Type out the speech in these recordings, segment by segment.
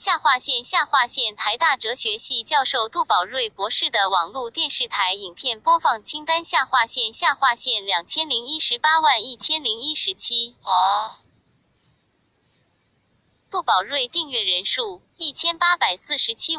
下划线台大哲学系教授杜宝瑞博士的网络电视台影片播放清单下划线20181017。杜宝瑞订阅人数1847，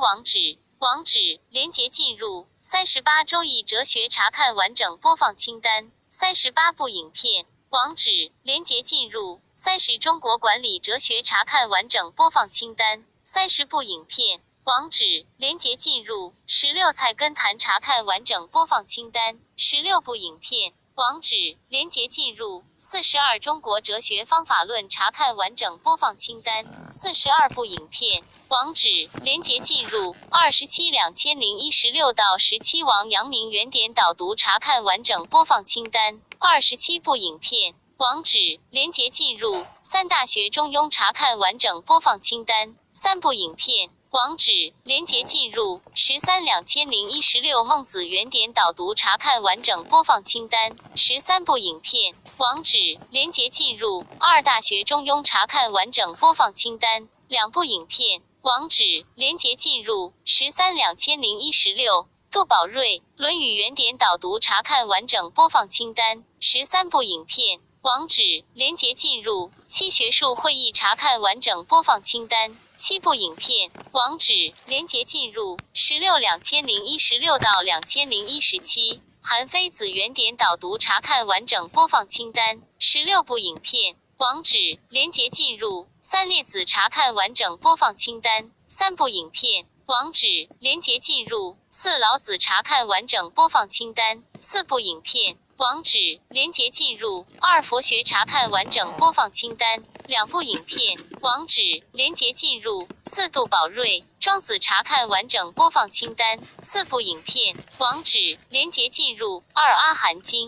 网址连结进入38周易哲学查看完整播放清单，38部影片，网址连结进入30中国管理哲学查看完整播放清单，30部影片，网址连结进入16菜根谭查看完整播放清单，16部影片，网址连结进入42中国哲学方法论查看完整播放清单，42部影片，网址连结进入272016到17王阳明原点导读查看完整播放清单，27部影片，网址连结进入3大学中庸查看完整播放清单，3部影片，网址连结进入132016孟子原点导读查看完整播放清单，13部影片，网址连结进入2大学中庸查看完整播放清单，2部影片，网址连结进入132016杜宝瑞论语原点导读查看完整播放清单，13部影片，网址连结进入7学术会议查看完整播放清单，7部影片，网址连结进入162016到2017韩非子原点导读查看完整播放清单，16部影片，网址连结进入3列子查看完整播放清单，3部影片，网址连结进入4老子查看完整播放清单，4部影片，网址连结进入2佛学查看完整播放清单，2部影片，网址连结进入4杜宝瑞庄子查看完整播放清单，4部影片，网址连结进入2阿含经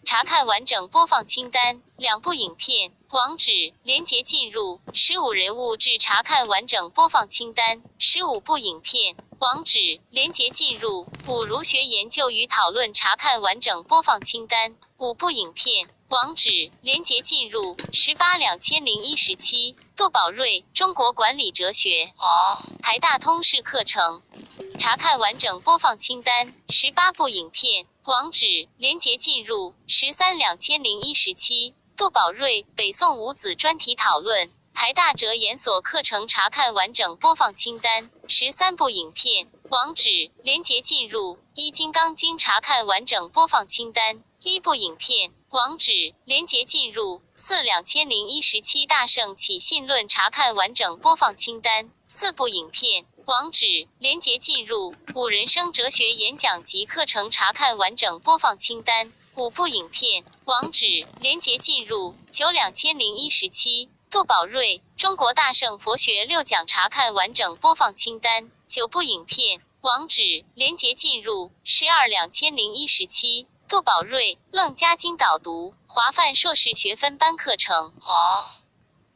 查看完整播放清单，2部影片，网址连结进入15人物志查看完整播放清单，15部影片，网址连结进入5儒学研究与讨论查看完整播放清单，5部影片，网址连结进入182017杜宝瑞中国管理哲学台大通识课程查看完整播放清单，18部影片，网址连结进入132017杜宝瑞北宋五子专题讨论台大哲研所课程查看完整播放清单，13部影片，网址连结进入《金刚经》查看完整播放清单，1部影片，网址连结进入2017大圣起信论查看完整播放清单，4部影片，网址连结进入5人生哲学演讲及课程查看完整播放清单，5部影片，网址连结进入92017杜宝瑞中国大乘佛学6讲查看完整播放清单，9部影片，网址连结进入122017杜宝瑞楞伽经导读华范硕士学分班课程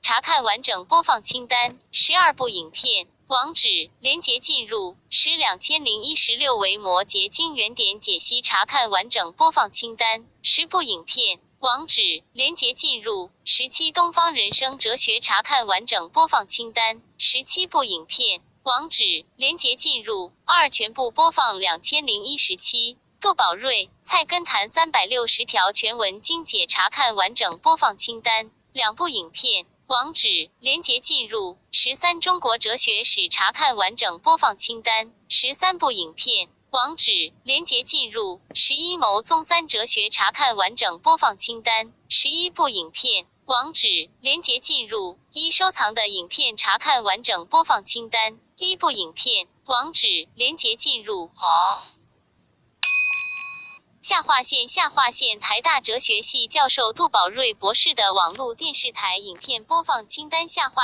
查看完整播放清单，12部影片，网址连结进入102016维摩诘经原点解析查看完整播放清单，10部影片，网址连结进入17东方人生哲学查看完整播放清单，17部影片，网址连结进入2全部播放2017杜宝瑞菜根谭360条全文精解查看完整播放清单，2部影片，网址连结进入13中国哲学史查看完整播放清单，13部影片，网址连结进入11牟宗三哲学查看完整播放清单，11部影片，网址连结进入1收藏的影片查看完整播放清单，1部影片，网址连结进入下划线台大哲学系教授杜宝瑞博士的网络电视台影片播放清单下划线